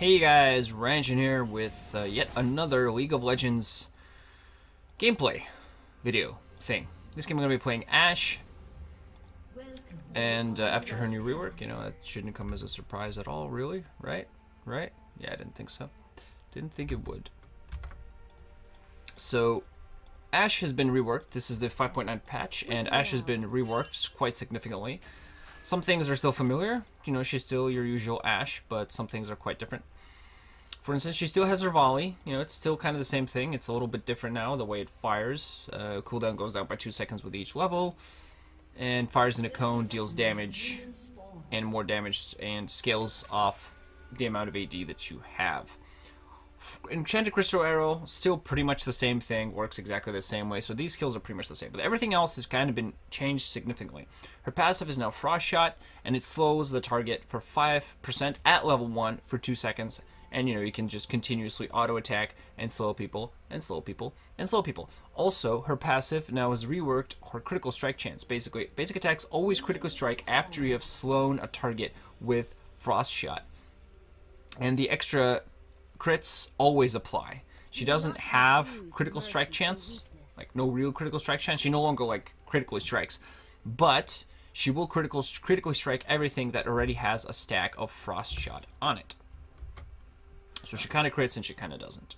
Hey guys, Ranjan here with yet another League of Legends gameplay video thing. This game I'm going to be playing Ashe, and after her new rework, you know, that shouldn't come as a surprise at all, really, right? Right? Yeah, I didn't think so. Didn't think it would. So, Ashe has been reworked. This is the 5.9 patch, and Ashe has been reworked quite significantly. Some things are still familiar. You know, she's still your usual Ashe, but some things are quite different. For instance, she still has her volley. You know, it's still kind of the same thing. It's a little bit different now, the way it fires. Cooldown goes down by 2 seconds with each level. And fires in a cone, deals damage, and more damage, and scales off the amount of AD that you have. Enchanted Crystal Arrow, still pretty much the same thing, works exactly the same way, so these skills are pretty much the same. But everything else has kind of been changed significantly. Her passive is now Frost Shot, and it slows the target for 5% at level 1 for 2 seconds. And, you know, you can just continuously auto-attack and slow people, and slow people, and slow people. Also, her passive now has reworked her critical strike chance. Basically, basic attacks always critical strike after you have slown a target with Frost Shot. And the extra crits always apply. She doesn't have critical strike chance, like no real critical strike chance. She no longer like critically strikes, but she will critically strike everything that already has a stack of Frost Shot on it. So she kind of crits and she kind of doesn't.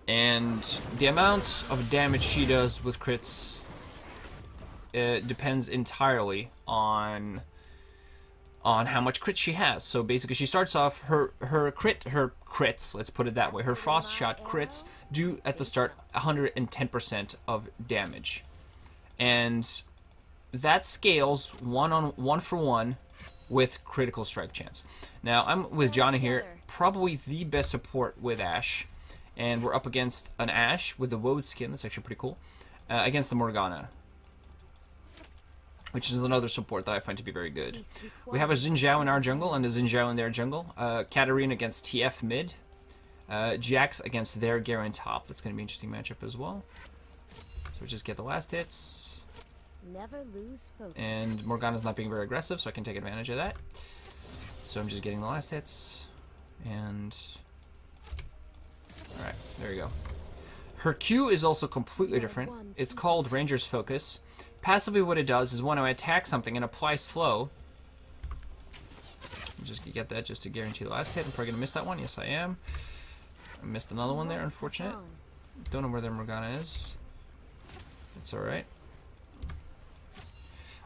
And the amount of damage she does with crits depends entirely on how much crits she has. So basically, she starts off her crits. Let's put it that way. Her Frost Shot crits do at the start 110% of damage, and that scales one for one with critical strike chance. Now I'm with Johnny here, probably the best support with Ashe, and we're up against an Ashe with the Woad skin. That's actually pretty cool. Against the Morgana, which is another support that I find to be very good. We have a Xin Zhao in our jungle and a Xin Zhao in their jungle. Katarina against TF mid. Jax against their Garen top. That's going to be an interesting matchup as well. So we just get the last hits. Never lose focus. And Morgana's not being very aggressive, so I can take advantage of that. So I'm just getting the last hits. And alright, there you go. Her Q is also completely different. It's called Ranger's Focus. Passively what it does is when I attack something and apply slow, just get that just to guarantee the last hit. I'm probably going to miss that one. Yes, I am. I missed another one there, unfortunate. Don't know where their Morgana is. It's alright.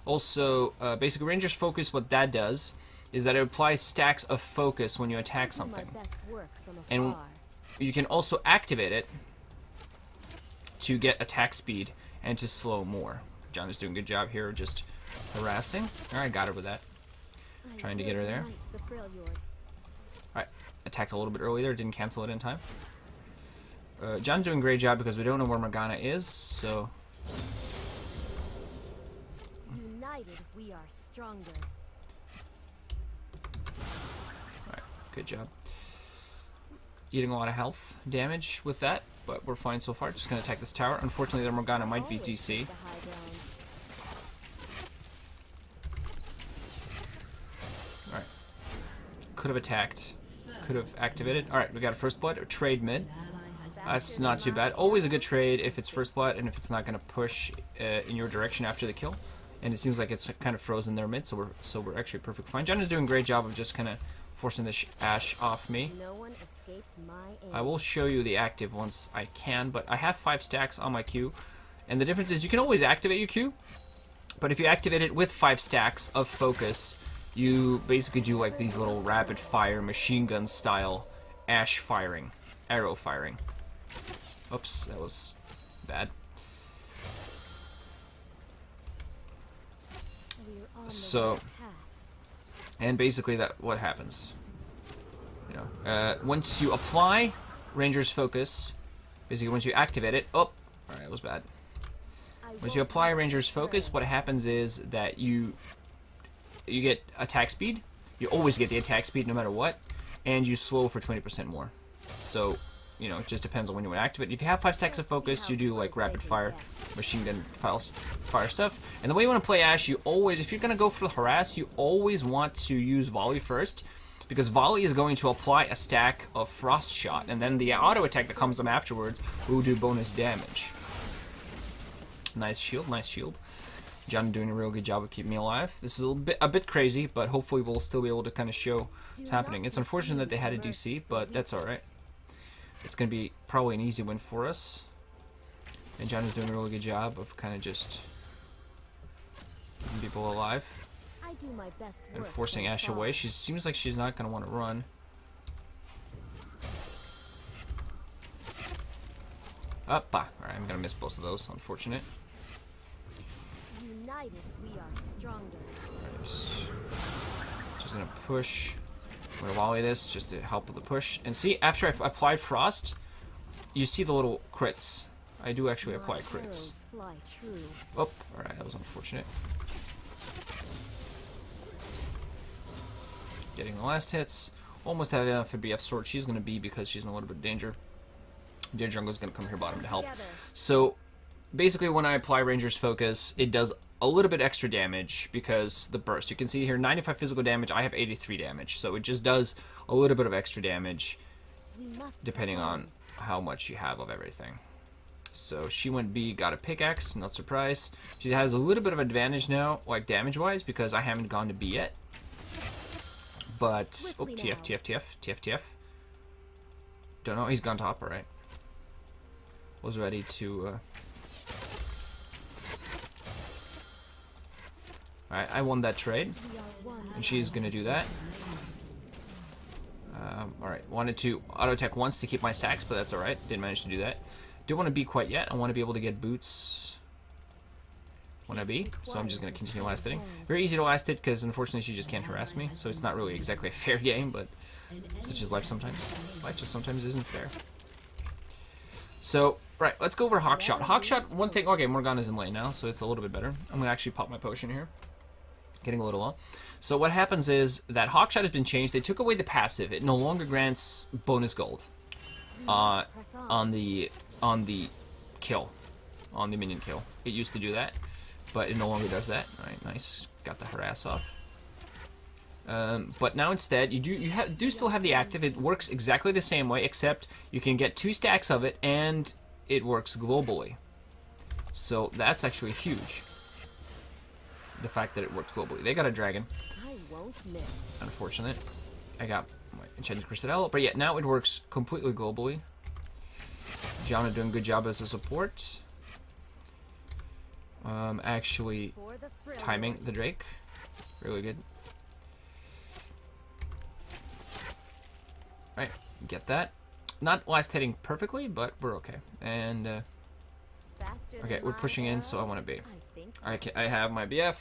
Also, basically Ranger's Focus, what that does is that it applies stacks of focus when you attack something. And you can also activate it to get attack speed and to slow more. John is doing a good job here, just harassing. Alright, got her with that. Trying to get her there. Alright, attacked a little bit early there, didn't cancel it in time. John's doing a great job because we don't know where Morgana is, so... United, we are stronger. Alright, good job. Eating a lot of health damage with that, but we're fine so far. Just gonna attack this tower. Unfortunately, the Morgana might be DC. Alright. Could have attacked. Could have activated. Alright, we got a first blood or trade mid. That's not too bad. Always a good trade if it's first blood and if it's not gonna push in your direction after the kill. And it seems like it's kind of frozen their mid, so we're actually perfectly fine. John is doing a great job of just kind of forcing this Ashe off me. No one escapes my aim. I will show you the active once I can, but I have 5 stacks on my Q. And the difference is you can always activate your Q, but if you activate it with 5 stacks of focus, you basically do like these little rapid fire machine gun style Ashe firing, arrow firing. Oops, that was bad. So, and basically that what happens, you know, once you apply Ranger's Focus, basically once you activate it, oh, alright, that was bad. Once you apply Ranger's Focus, what happens is that you get attack speed. You always get the attack speed no matter what, and you slow for 20% more. So, you know, it just depends on when you want to activate. If you have 5 stacks of focus, you do like rapid fire, machine gun fire stuff. And the way you want to play Ashe, you always, if you're going to go for the harass, you always want to use volley first, because volley is going to apply a stack of frost shot, and then the auto attack that comes up afterwards will do bonus damage. Nice shield, nice shield. John doing a real good job of keeping me alive. This is a bit crazy, but hopefully we'll still be able to kind of show what's happening. It's unfortunate that they had a DC, but that's alright. It's going to be probably an easy win for us. And John is doing a really good job of kind of just keeping people alive. I do my best And work forcing from Ashe afar. away. She seems like she's not going to want to run. Alright, I'm going to miss both of those. Unfortunate. United, we are stronger. Just going to push. I'm going to volley this just to help with the push. And see, after I've applied frost, you see the little crits. I do actually apply My crits. arrows fly true. Oh, alright, that was unfortunate. Getting the last hits. Almost have enough for BF sword. She's going to be because she's in a little bit of danger. Dear Jungle's going to come here bottom to help. So, basically when I apply Ranger's Focus, it does a little bit extra damage because the burst. You can see here 95 physical damage, I have 83 damage. So it just does a little bit of extra damage We must depending press on how much you have of everything. So she went B, got a pickaxe, not surprised. She has a little bit of advantage now, like damage-wise, because I haven't gone to B yet. But, oh, TF. Don't know, he's gone top, alright. Was ready to, Alright, I won that trade, We are one. and she's gonna do that. Alright, wanted to auto-attack once to keep my stacks, but that's alright. Didn't manage to do that. Don't want to be quite yet. I want to be able to get boots when I be, so I'm just going to continue last hitting. Very easy to last hit because unfortunately she just can't harass me, so it's not really exactly a fair game, but such is life sometimes. Life just sometimes isn't fair. So, right, let's go over Hawkshot. Hawkshot, one thing, okay, Morgana's in lane now, so it's a little bit better. I'm going to actually pop my potion here. Getting a little low. So what happens is that Hawkshot has been changed. They took away the passive. It no longer grants bonus gold on the kill, on the minion kill. It used to do that, but it no longer does that. All right, nice. Got the harass off. But now instead, you do still have the active. It works exactly the same way, except you can get 2 stacks of it, and it works globally. So that's actually huge. The fact that it works globally. They got a dragon. I won't miss. Unfortunate. I got my enchanted crystal, but yeah, now it works completely globally. Jana doing a good job as a support. Actually For the thrill. timing the Drake. Really good. Alright, get that. Not last hitting perfectly, but we're okay. And, Faster okay, than we're my pushing in, so I arrow, want to be. I think I have my BF.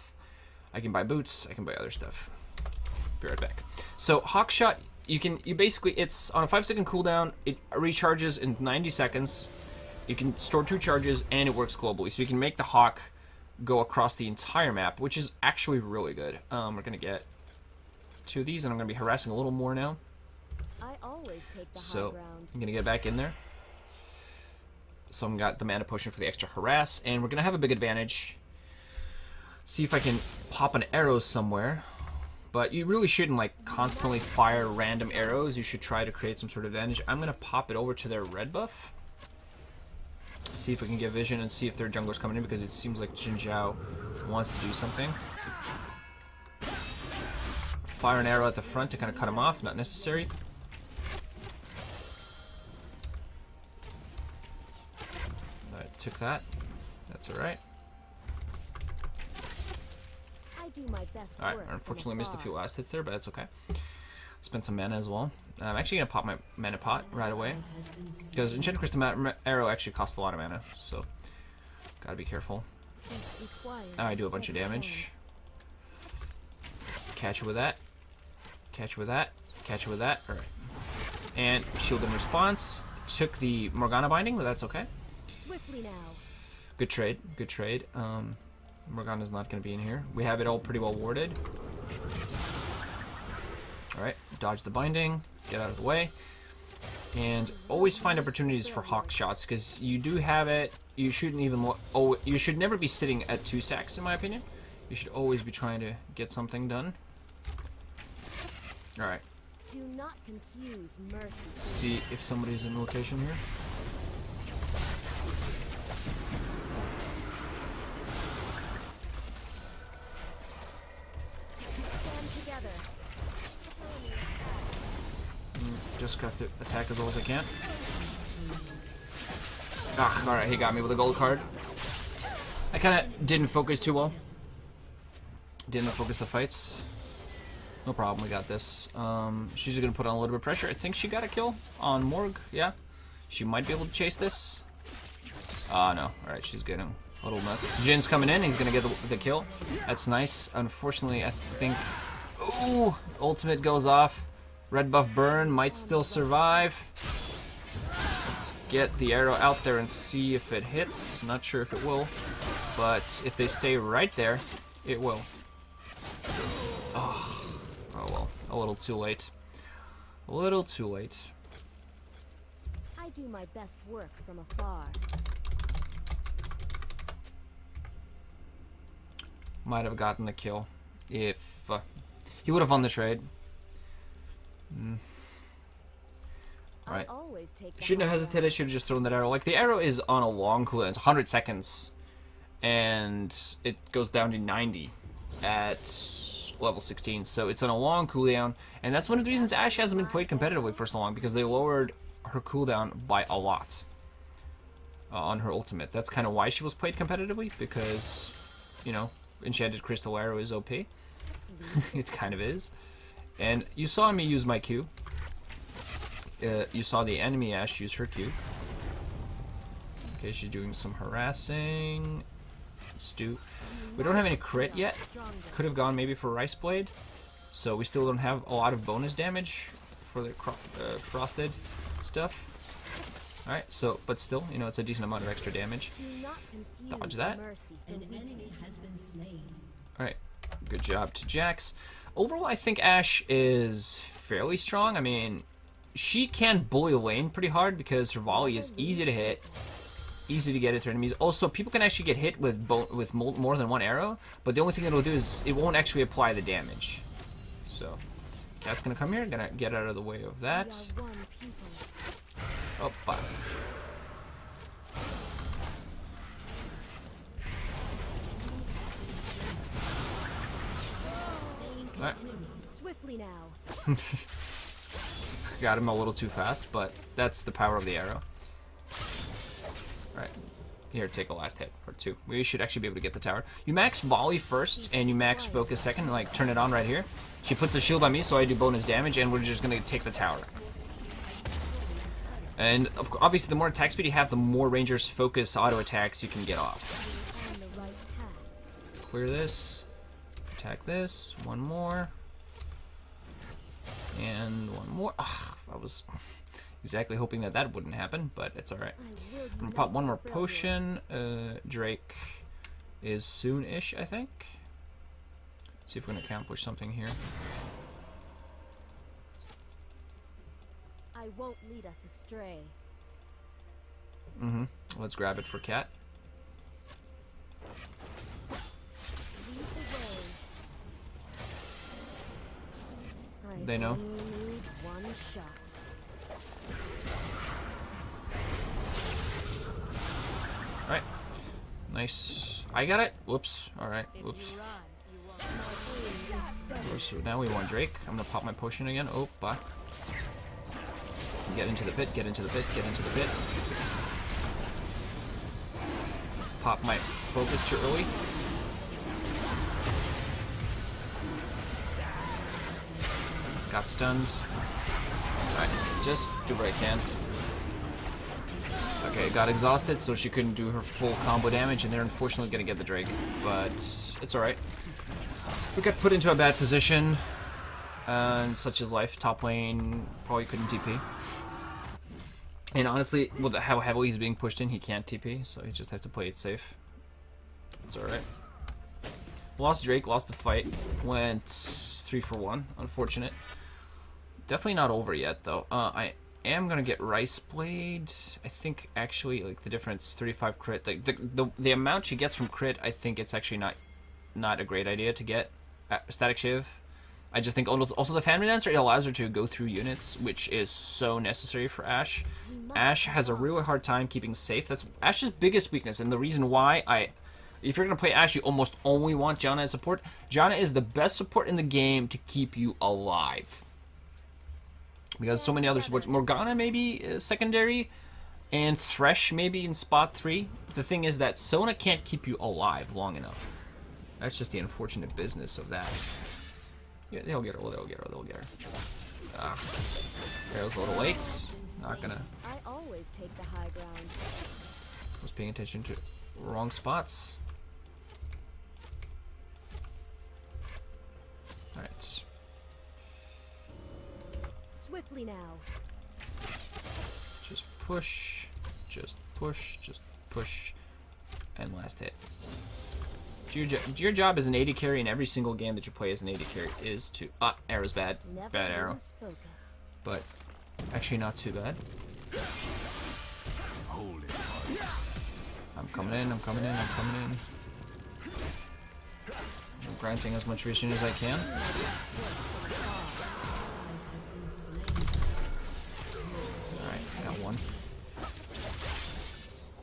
I can buy boots. I can buy other stuff. Be right back. So Hawkshot, you basically, it's on a 5-second cooldown. It recharges in 90 seconds. You can store 2 charges, and it works globally. So you can make the Hawk go across the entire map, which is actually really good. We're gonna get 2 of these, and I'm gonna be harassing a little more now. I always take the high So ground. I'm gonna get back in there. So I've got the mana potion for the extra harass, and we're gonna have a big advantage. See if I can pop an arrow somewhere. But you really shouldn't like constantly fire random arrows. You should try to create some sort of advantage. I'm gonna pop it over to their red buff. See if we can get vision and see if their jungler's coming in, because it seems like Jin Zhao wants to do something. Fire an arrow at the front to kind of cut him off. Not necessary. I took that. That's alright. I do my best Alright, work unfortunately from missed a afar. few last hits there, but that's okay. Spent some mana as well. I'm actually going to pop my mana pot right away, because Enchanted Crystal Arrow actually costs a lot of mana, so gotta be careful. This requires Now I do a bunch of steady damage. Catch it with that. Catch it with that. Catch it with that. Alright. And shield in response. Took the Morgana binding, but that's okay. hand. Swiftly now. Good trade. Good trade. Morgana's not going to be in here. We have it all pretty well warded. Alright, dodge the binding, get out of the way. And always find opportunities for hawk shots, because you do have it. You shouldn't even you should never be sitting at 2 stacks, in my opinion. You should always be trying to get something done. Alright. Do not confuse mercy. See if somebody's in rotation here. Stand together. Just got to attack as well as I can. Ah, alright, he got me with a gold card. I kind of didn't focus too well. Didn't focus the fights. No problem, we got this. She's just gonna put on a little bit of pressure. I think she got a kill on Morg, yeah. She might be able to chase this. Ah, no. Alright, she's getting a little nuts. Jin's coming in, he's gonna get the kill. That's nice. Unfortunately, I think... Ooh! Ultimate goes off. Red buff burn might still survive. Let's get the arrow out there and see if it hits. Not sure if it will, but if they stay right there, it will. Oh well, a little too late. A little too late. I do my best work from afar. Might have gotten the kill if he would have won the trade. Right. I always take the Shouldn't have high ground. hesitated, should have just thrown that arrow. Like, the arrow is on a long cooldown. It's 100 seconds. And it goes down to 90 at level 16. So it's on a long cooldown. And that's one of the reasons Ashe hasn't been played competitively for so long, because they lowered her cooldown by a lot on her ultimate. That's kind of why she was played competitively, because, you know, Enchanted Crystal Arrow is OP. It kind of is. And you saw me use my Q. You saw the enemy Ashe use her Q. Okay, she's doing some harassing. Let's do... We don't have any crit yet. Could have gone maybe for Rice Blade. So we still don't have a lot of bonus damage for the frosted stuff. Alright, so, but still, you know, it's a decent amount of extra damage. Do not confuse Dodge that. mercy for weakness. Alright, good job to Jax. Overall, I think Ashe is fairly strong. I mean, she can bully lane pretty hard because her volley is easy to hit, easy to get at her enemies. Also, people can actually get hit with more than one arrow, but the only thing it'll do is it won't actually apply the damage. So, that's gonna come here, gonna get out of the way of that. We are one people. Oh, bye. Alright. Swiftly now. Got him a little too fast, but that's the power of the arrow. Alright. Here, take a last hit, or two. We should actually be able to get the tower. You max volley first, and you max focus second, like, turn it on right here. She puts the shield on me, so I do bonus damage, and we're just gonna take the tower. And, obviously, the more attack speed you have, the more Rangers focus auto attacks you can get off. On the right path. Clear this. Attack this. One more. And one more. Ugh, I was exactly hoping that that wouldn't happen, but it's alright. I will I'm gonna unite pop one the more brilliant. potion. Drake is soon-ish, I think. See if we can accomplish something here. I won't lead us astray. Let's grab it for Cat. Lead the way. I They know. only need one shot. Alright. Nice. I got it. Whoops. Alright. Whoops. So now we want Drake. I'm gonna pop my potion again. Oh, bye. Get into the pit, get into the pit, get into the pit. Pop my focus too early. Got stunned. Alright, just do what I can. Okay, got exhausted, so she couldn't do her full combo damage, and they're unfortunately gonna get the Drake. But it's alright. We got put into a bad position. And such is life. Top lane probably couldn't TP. And honestly, with how heavily he's being pushed in, he can't TP, so he just have to play it safe. It's alright. Lost Drake, lost the fight. Went 3 for 1. Unfortunate. Definitely not over yet, though. I am gonna get Rice Blade. I think, actually, like, the difference, 35 crit. Like, the amount she gets from crit, I think it's actually not a great idea to get. Static Shiv. I just think also the Phantom Dancer, it allows her to go through units, which is so necessary for Ashe. Ashe has a really hard time keeping safe. That's Ashe's biggest weakness, and the reason why if you're going to play Ashe, you almost only want Janna as support. Janna is the best support in the game to keep you alive. Because so many other supports, Morgana maybe is secondary, and Thresh maybe in spot 3. The thing is that Sona can't keep you alive long enough. That's just the unfortunate business of that. Yeah, they'll get her, they'll get her, they'll get her. Ah, Arrow's a little late. Not gonna. I always take the high ground. Was paying attention to wrong spots. Alright. Swiftly now. Just push, just push, just push, and last hit. Your job as an AD carry in every single game that you play as an AD carry is to... Ah, arrow's bad. Never Bad arrow. lose focus. But actually not too bad. I'm coming in, I'm coming in, I'm coming in. I'm granting as much vision as I can. Alright, got one.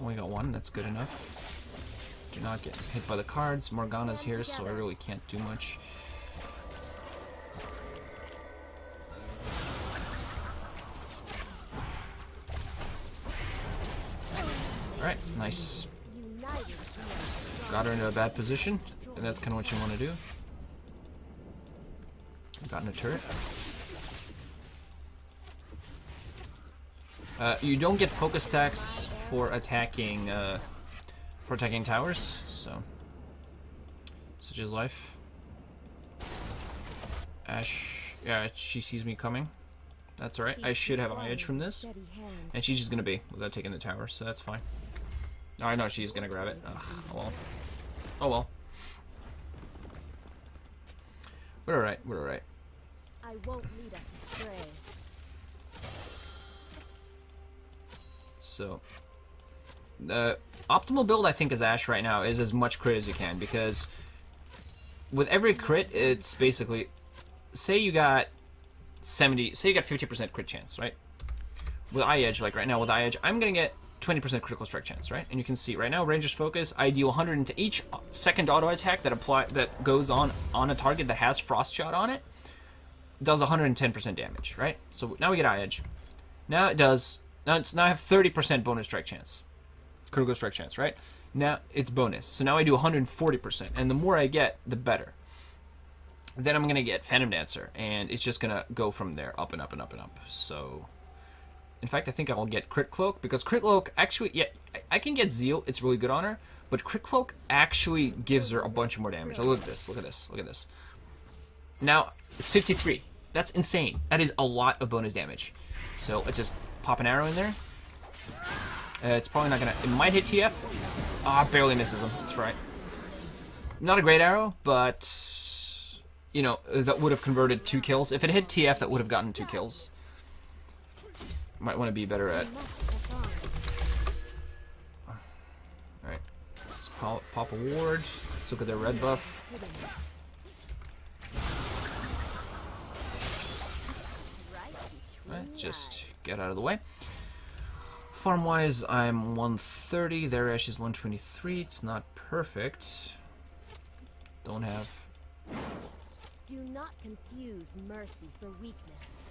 Only got one, that's good enough. Do not get hit by the cards. Morgana's here, so I really can't do much. Alright, nice. Got her into a bad position, and that's kind of what you want to do. Gotten a turret. You don't get focus attacks for attacking towers, so such is life. Ashe, yeah, she sees me coming. That's alright. I should have eye edge from this, and she's just gonna be without taking the tower, so that's fine. Oh, I know she's gonna grab it. Ugh, oh well. Oh well. We're alright. We're alright. I won't lead us astray. So, optimal build I think as Ashe right now is as much crit as you can, because with every crit it's basically, say you got 50% crit chance, right? With eye edge, like right now with eye edge, I'm gonna get 20% critical strike chance, right? And you can see right now Ranger's Focus, I deal 100 into each second auto attack that goes on a target that has Frost Shot on it, does 110% damage, right? So now we get eye edge. Now it does. Now I have 30% bonus strike chance, critical strike chance, right? Now it's bonus. So now I do 140%, and the more I get, the better. Then I'm gonna get Phantom Dancer, and it's just gonna go from there, up and up and up and up. So, in fact, I think I'll get Crit Cloak, because Crit Cloak actually, yeah, I can get Zeal. It's really good on her, but Crit Cloak actually gives her a bunch more damage. Oh, look at this! Look at this! Look at this! Now it's 53. That's insane. That is a lot of bonus damage. So let's just pop an arrow in there. It's probably not gonna... It might hit TF. Ah, barely misses him. That's right. Not a great arrow, but... You know, that would have converted 2 kills. If it hit TF, that would have gotten 2 kills. Might want to be better at... Alright. Let's pop a ward. Let's look at their red buff. Alright, just get out of the way. Farm-wise, I'm 130. Their Ashe is 123. It's not perfect. Don't have... Do not confuse mercy for weakness.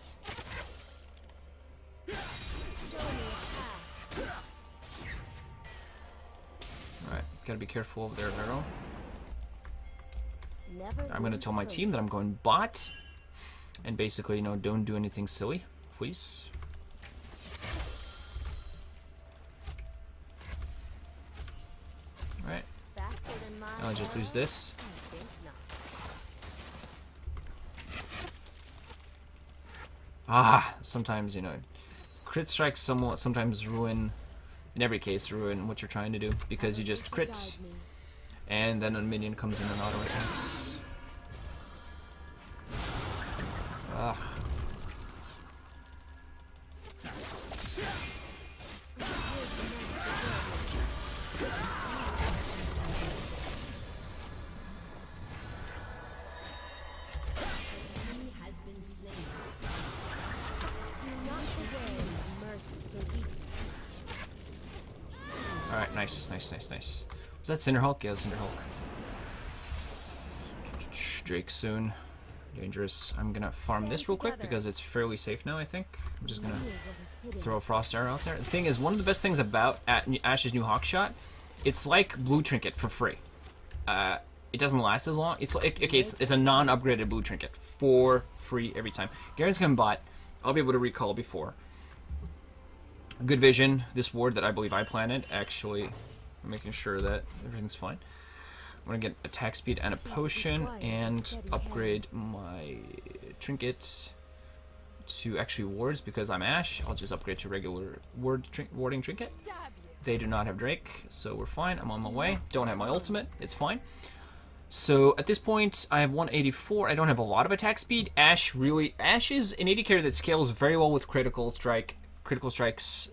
Alright, gotta be careful of their arrow. I'm gonna tell my team that I'm going bot. And basically, you know, don't do anything silly, please. Alright. Now I just lose this. Ah, sometimes, you know, crit strikes sometimes ruin, in every case, ruin what you're trying to do, because you just crit, and then a minion comes in and auto attacks. Ugh. Nice, nice, nice, nice. Was that Cinder Hulk? Yeah, that's Cinder Hulk. Drake soon. Dangerous. I'm gonna farm this real quick because it's fairly safe now, I think. I'm just gonna throw a Frost Arrow out there. The thing is, one of the best things about Ashe's new Hawkshot, it's like Blue Trinket for free. It doesn't last as long. It's like, okay, it's a non-upgraded Blue Trinket for free every time. Garen's coming bot. I'll be able to recall before. Good vision. This ward that I believe I planted, actually making sure that everything's fine. I'm gonna get attack speed and a potion and upgrade my trinket to actually wards because I'm Ashe. I'll just upgrade to regular warding trinket. They do not have Drake, so we're fine. I'm on my way. Don't have my ultimate. It's fine. So at this point, I have 184. I don't have a lot of attack speed. Ashe is an AD carry that scales very well with critical strike chance,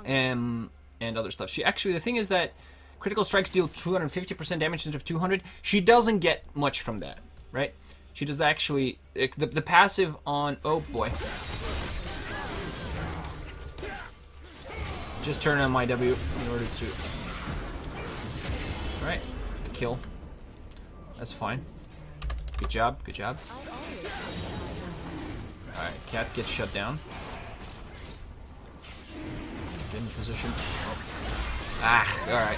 and other stuff. The thing is that critical strikes deal 250% damage instead of 200. She doesn't get much from that, right? She does actually the passive on. Oh boy. Just turn on my W in order to. Alright, kill. That's fine. Good job, good job. Alright, Cat gets shut down. Get in position. Oh. Ah, alright.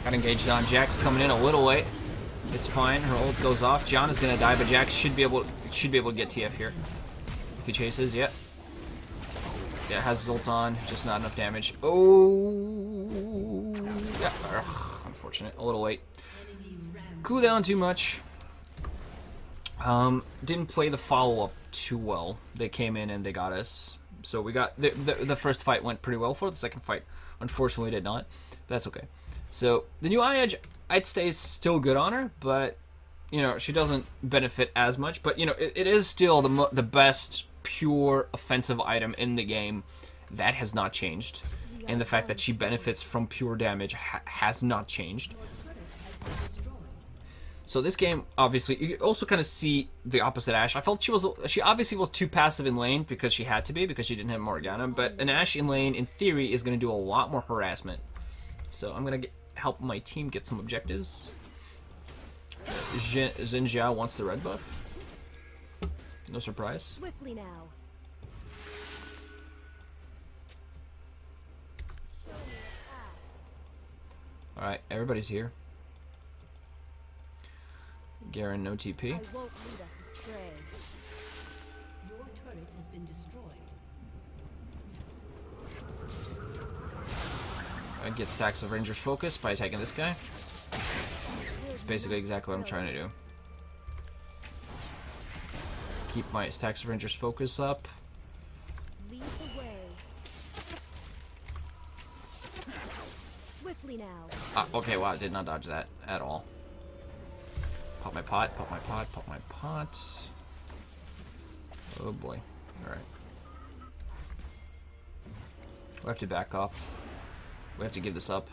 Got engaged on. Jax coming in a little late. It's fine. Her ult goes off. John is gonna die, but Jax should be able to get TF here. If he chases, yep. Yeah, has his ult on, just not enough damage. Oh, yeah, unfortunate. A little late. Cooldown too much. Didn't play the follow-up too well. They came in and they got us. So we got the first fight went pretty well for it. The second fight, unfortunately, did not. But that's okay. So the new Eye Edge, I'd say is still good on her, but you know she doesn't benefit as much. But you know it is still the best pure offensive item in the game. That has not changed, and the fact that she benefits from pure damage has not changed. So this game, obviously, you also kind of see the opposite Ashe. I felt she obviously was too passive in lane because she had to be, because she didn't have Morgana, but an Ashe in lane, in theory, is going to do a lot more harassment. So I'm going to help my team get some objectives. Xin Zhao wants the red buff. No surprise. Swiftly now. Alright, everybody's here. Garen, no TP. I won't lead us astray. Your turret has been destroyed. I get stacks of Rangers focus by attacking this guy. It's basically exactly what I'm trying to do. Keep my stacks of Rangers focus up. Lead the way. Swiftly now. Okay, wow, I did not dodge that at all. Pop my pot, pop my pot, pop my pot. Oh boy. Alright. We have to back off. We have to give this up.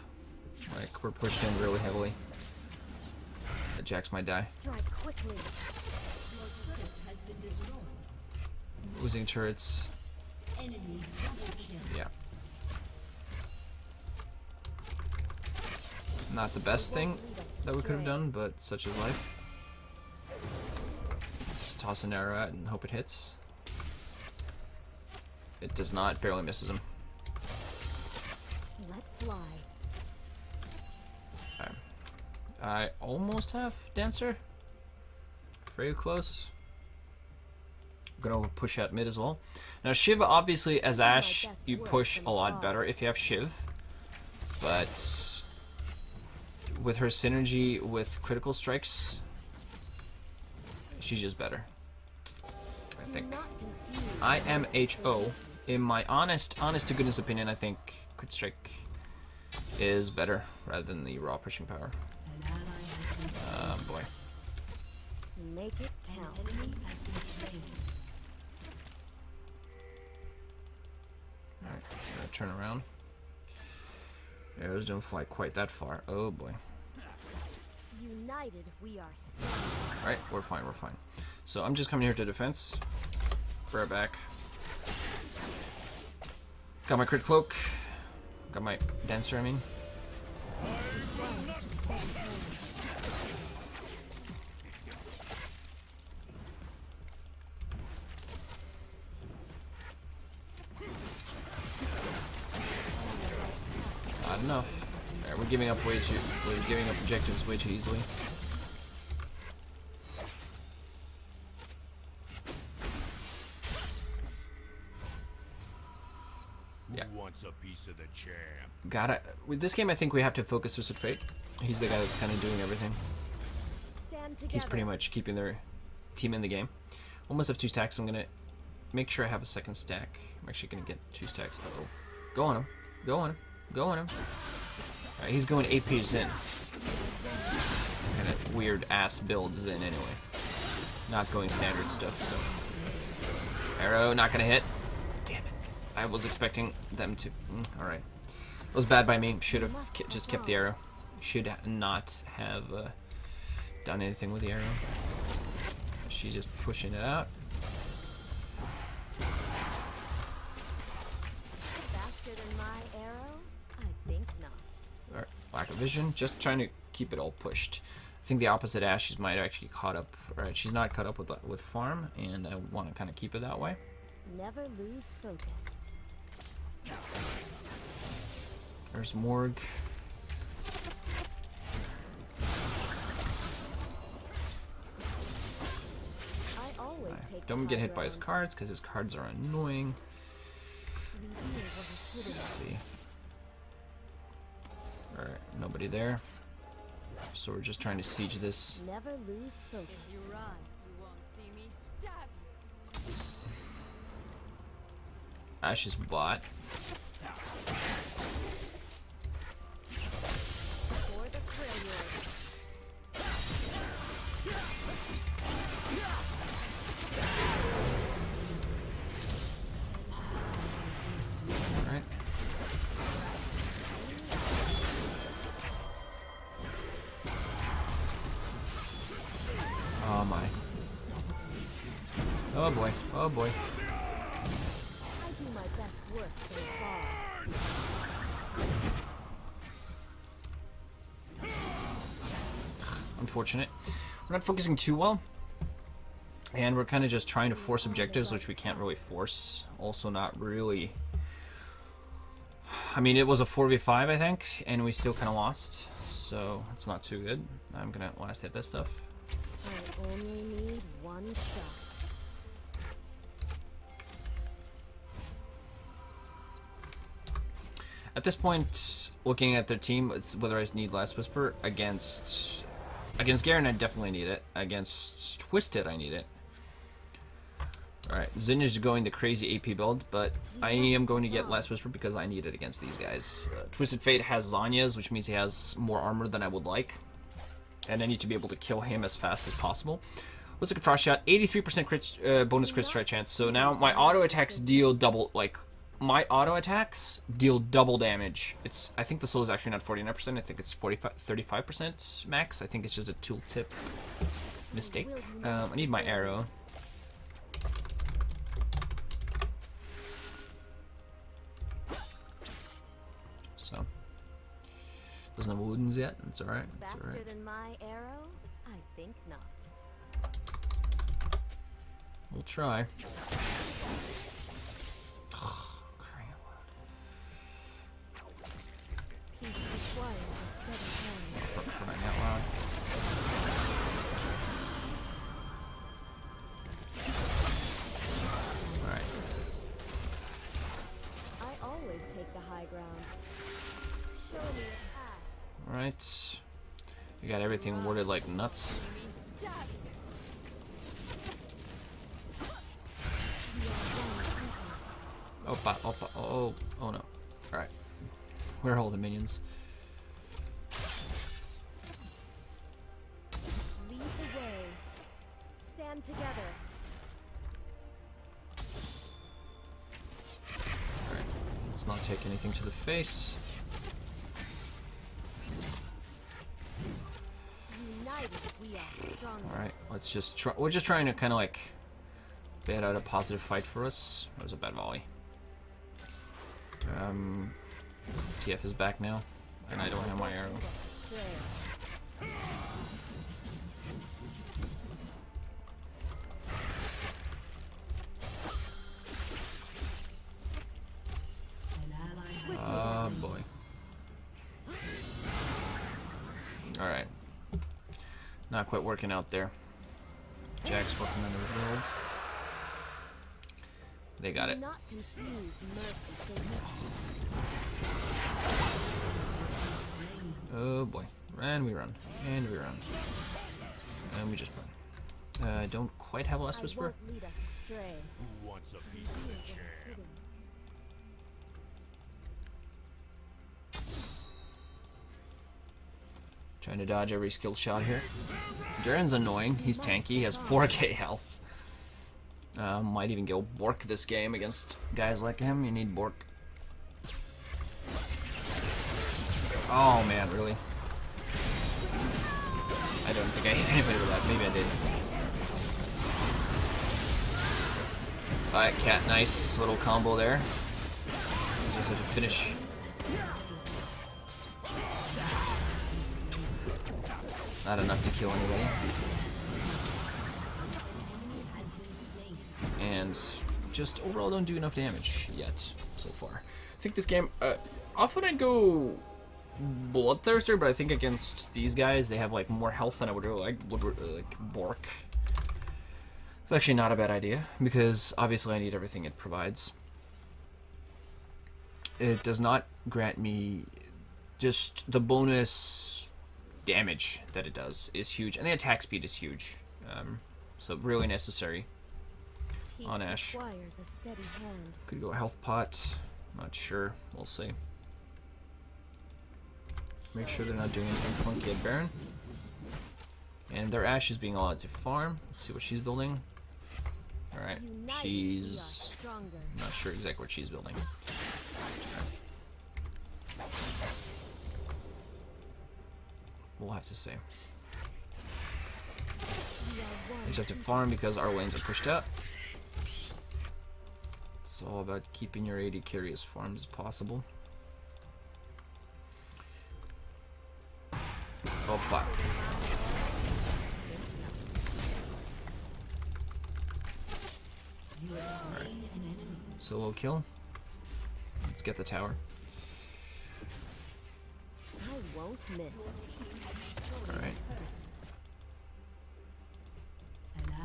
Like, we're pushed in really heavily. Jax might die. Strike quickly. Your turret has been destroyed. Losing turrets. Enemy double kill. Yeah. Not the best thing that we could have done, but such is life. Just toss an arrow at and hope it hits. It does not, barely misses him. Let fly. Okay. I almost have Dancer. Very close. Gonna push out mid as well. Now Shiv, obviously as Ashe, you push a lot better if you have Shiv. But with her synergy with critical strikes, she's just better, I think. I am HO. In my honest to goodness opinion, I think crit strike is better rather than the raw pushing power. An ally has been Boy. Make it count. enemy has been slain. Alright, gonna turn around. Arrows don't fly quite that far. Oh boy. United, we are strong. Alright, we're fine, we're fine. So I'm just coming here to defense. Right back. Got my crit cloak. Got my dancer, I mean. Not enough. Alright, we're giving up objectives way too easily. Yeah. Who wants a piece of the champ? With this game, I think we have to focus Twisted Fate. He's the guy that's kind of doing everything. Stand together. He's pretty much keeping their team in the game. Almost have 2 stacks. I'm gonna make sure I have a second stack. I'm actually gonna get 2 stacks. Uh-oh. Go on him. Go on him. Go on him. Alright, he's going AP Zen. Kind of weird ass build Zen anyway. Not going standard stuff, so. Arrow, not gonna hit. Damn it. I was expecting them to. Alright. It was bad by me. Should have just kept the arrow. Should not have done anything with the arrow. She's just pushing it out. Faster than my arrow? I think not. Alright, lack of vision. Just trying to keep it all pushed. I think the opposite Ashe might actually caught up. Alright, she's not caught up with farm, and I want to kind of keep it that way. Never lose focus. There's Morg. I always take Don't the get high hit by his ground. cards because his cards are annoying. Leave me Let's what is hidden. see. Alright, nobody there. So we're just trying to siege this. Never lose focus. If you run, you won't see me stab you. Ashe's bot. For the failure. Alright. Oh my. Oh boy. Oh boy. I do my best work so far. Unfortunate. We're not focusing too well. And we're kind of just trying to force objectives, which we can't really force. Also not really... I mean, it was a 4v5, I think, and we still kind of lost. So, it's not too good. I'm gonna last hit this stuff. I only need one shot. At this point, looking at their team, it's whether I need Last Whisper against Garen, I definitely need it. Against Twisted, I need it. Alright, Zinj is going the crazy AP build, but I am going to get Last Whisper because I need it against these guys. Twisted Fate has Zanya's, which means he has more armor than I would like. And I need to be able to kill him as fast as possible. Let's look at Frost Shot. 83% crit, bonus crit strike chance. So now my auto attacks deal double, like, my auto attacks deal double damage. I think the soul is actually not 49%. I think it's 35% max. I think it's just a tooltip mistake. I need my arrow. So doesn't have wounds yet. It's alright. It's Faster alright. than my arrow? I think not. We'll try. Peace requires a steady hand. For crying out loud. Alright. I always take the high ground. Show me a path. Alright. You got everything worded like nuts. Stab you. Opa, opa, oh no. Alright. Where are all the minions? Lead the way. Stand together. Alright. Let's not take anything to the face. United, we are stronger. Alright, let's just try. We're just trying to kind of like bait out a positive fight for us. That was a bad volley. TF is back now, and I don't have my arrow. Oh boy. Alright. Not quite working out there. Jack's working on the build. They got it. Not confuse mercy for weakness. Oh boy. And we run. And we run. And we just run. I don't quite have a Last I Whisper. won't lead us astray. Who wants a piece of the jam? Trying to dodge every skilled shot here. Duran's annoying. He's tanky. He has 4k health. Might even go Bork this game against guys like him. You need Bork. Oh man, really? I don't think I hit anybody with that. Maybe I did. Alright, Cat, nice little combo there. Just have to finish. Not enough to kill anybody. And just overall don't do enough damage yet so far. I think this game, often I'd go Bloodthirster, but I think against these guys they have like more health than I would really like Bork. It's actually not a bad idea because obviously I need everything it provides. It does not grant me just the bonus damage that it does is huge, and the attack speed is huge, so really necessary on Ashe. Requires a steady hand. Could go health pot, not sure, we'll see. Make sure they're not doing anything funky at Baron. And their Ashe is being allowed to farm. Let's see what she's building. Alright, United, we are she's stronger. not sure exactly what she's building. We'll have to see. We are one. We just have to farm because our lanes are pushed out. It's all about keeping your AD carry as farmed as possible. Oh, fuck. Alright. Solo kill. Let's get the tower. I won't miss. Alright.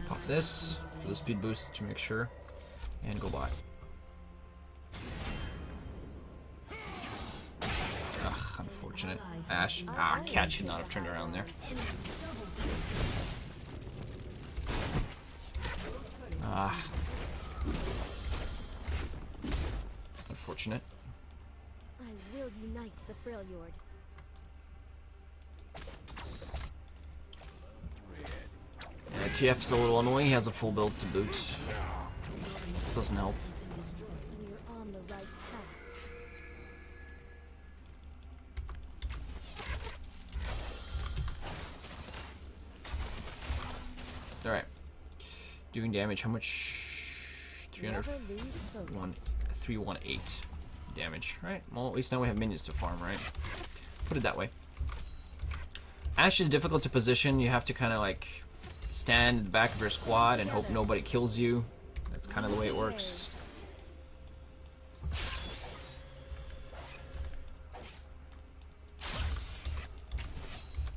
Pop this for the speed boost to make sure. And go by. Ugh, unfortunate. Ashe. Ah, Cat should not have turned around there. Ah. Unfortunate. I will unite the Freljord. Yeah, TF's a little annoying. He has a full build to boot. Doesn't help. We're on the right path. Alright. Doing damage. How much? Never lose focus. 318 damage. Right. Well, at least now we have minions to farm, right? Put it that way. Ashe is difficult to position. You have to kind of like stand at the back of your squad and hope nobody kills you. That's kind of the way it works.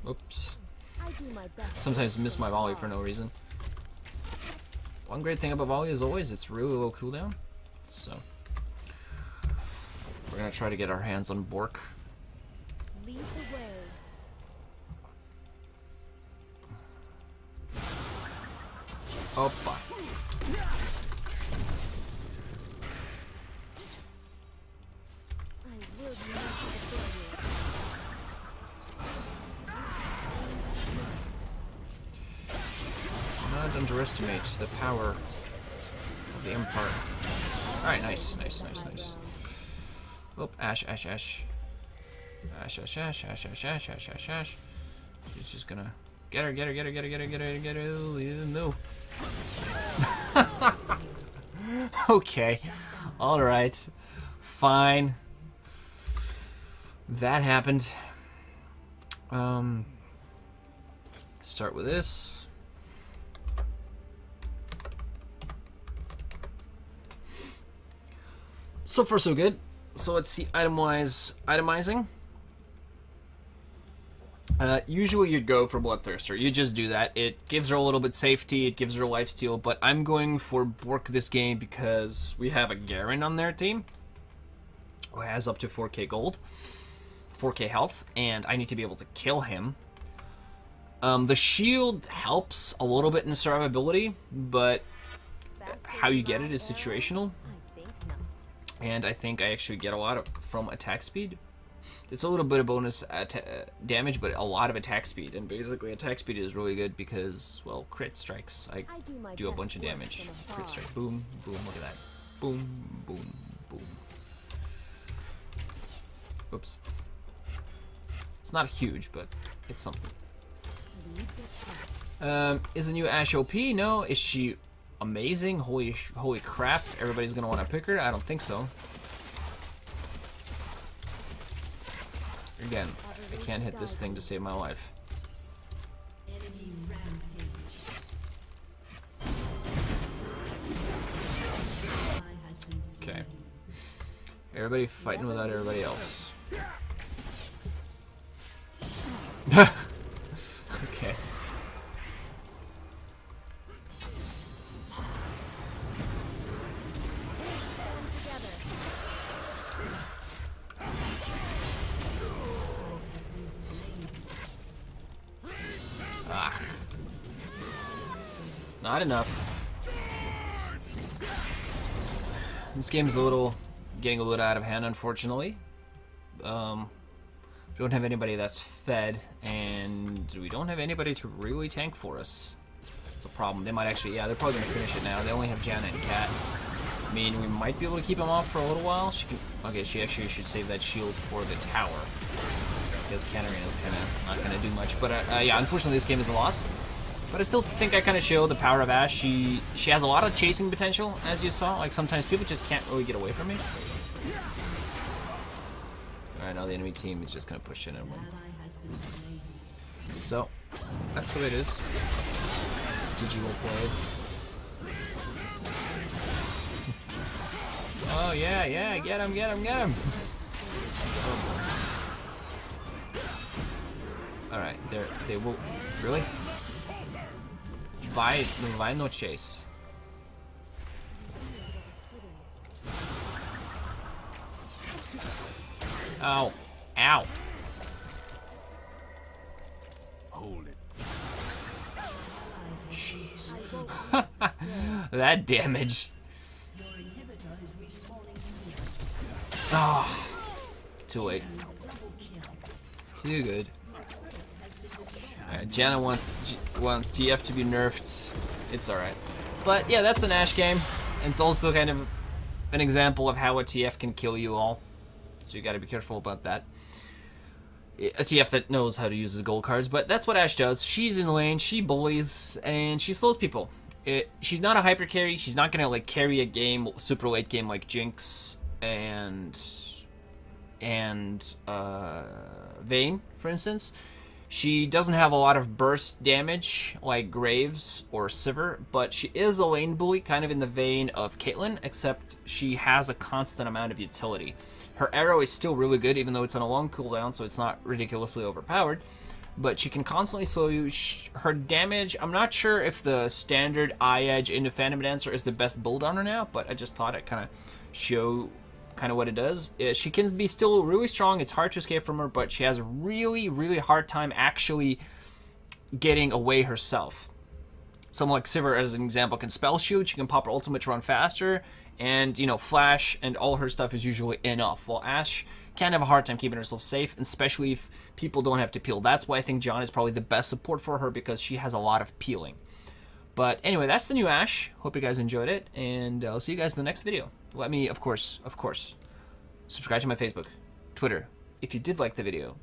Oops. I do my best. Sometimes miss my volley for no reason. One great thing about volley is always it's really low cooldown. So we're gonna try to get our hands on Bork. Lead the way. Oppa. I will unite the Freljord. Do not underestimate the power of the Empire. Alright, nice, nice, nice, nice. Oh, Ashe, Ashe, Ashe. Ashe, Ashe, Ashe, Ashe, Ashe, Ashe, Ashe, Ashe, Ashe. She's just gonna get her, get her, get her, get her, get her, get her, get her. No. Okay. Alright. Fine. that happened. Start with this. So far so good. So let's see item-wise itemizing. Usually you'd go for Bloodthirster. You just do that. It gives her a little bit safety, it gives her lifesteal, but I'm going for Bork this game because we have a Garen on their team who has up to 4k gold, 4k health, and I need to be able to kill him. The shield helps a little bit in survivability, but how you get it is situational. I think not. And I think I actually get a lot from attack speed. It's a little bit of bonus damage, but a lot of attack speed. And basically attack speed is really good because, well, crit strikes. I do a bunch of damage. Crit strike. Boom, boom, look at that. Boom, boom, boom. Oops. It's not huge, but it's something. Is the new Ashe OP? No. Is she amazing? Holy crap. Everybody's going to want to pick her? I don't think so. Again, I can't hit this thing to save my life. Enemy rampage. Ally has been slain. Okay. Everybody fighting without everybody else. Okay. Ah. Not enough. This game is getting a little out of hand, unfortunately. We don't have anybody that's fed, and we don't have anybody to really tank for us. That's a problem. They might actually, yeah, they're probably gonna finish it now. They only have Janna and Cat. I mean, we might be able to keep them off for a little while. She can, okay, she actually should save that shield for the tower, because Katarina's kind of not gonna do much. But yeah, unfortunately, this game is a loss. But I still think I kind of showed the power of Ashe. She has a lot of chasing potential, as you saw. Like, sometimes people just can't really get away from me. Alright, now the enemy team is just going to push in and win. So, that's the way it is. GG well played. Oh, yeah, yeah, get him, get him, get him! Alright, they will... Really? Vai no chase. Ow. Ow. Hold it. Jeez. That damage. Ah. Too late. Too good. Alright, Janna wants TF to be nerfed. It's alright. But yeah, that's an Ashe game. It's also kind of an example of how a TF can kill you all. So you gotta be careful about that. A TF that knows how to use the gold cards, but that's what Ashe does. She's in lane, she bullies, and she slows people. She's not a hyper carry. She's not gonna like carry a game, super late game like Jinx and Vayne, for instance. She doesn't have a lot of burst damage like Graves or Sivir, but she is a lane bully, kind of in the vein of Caitlyn, except she has a constant amount of utility. Her arrow is still really good, even though it's on a long cooldown, so it's not ridiculously overpowered. But she can constantly slow you. Her damage, I'm not sure if the standard eye edge into Phantom Dancer is the best build on her now, but I just thought I'd kind of show kind of what it does. She can be still really strong. It's hard to escape from her, but she has a really, really hard time actually getting away herself. Someone like Sivir, as an example, can spell shield. She can pop her ultimate to run faster, and, you know, flash and all her stuff is usually enough. While Ashe can have a hard time keeping herself safe, especially if people don't have to peel. That's why I think John is probably the best support for her, because she has a lot of peeling. But anyway, that's the new Ashe. Hope you guys enjoyed it, and I'll see you guys in the next video. Let me, of course, subscribe to my Facebook, Twitter. If you did like the video,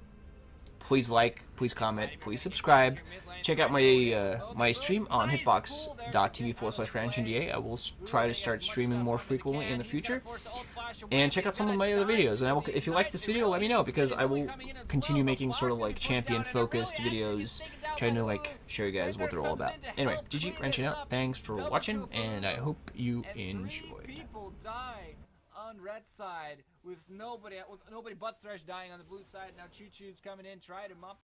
please like, please comment, please subscribe. Check out my my stream on hitbox.tv/RanchNDA. I will try to start streaming more frequently in the future. and check out some of my other videos. And I will, if you like this video, let me know, because I will continue making sort of like champion-focused videos, trying to like show you guys what they're all about. Anyway, GG, wrenching out. Thanks for watching, and I hope you enjoyed. People died on red side with nobody but Thresh dying on the blue side. Now Choo Choo's coming in, tried him up.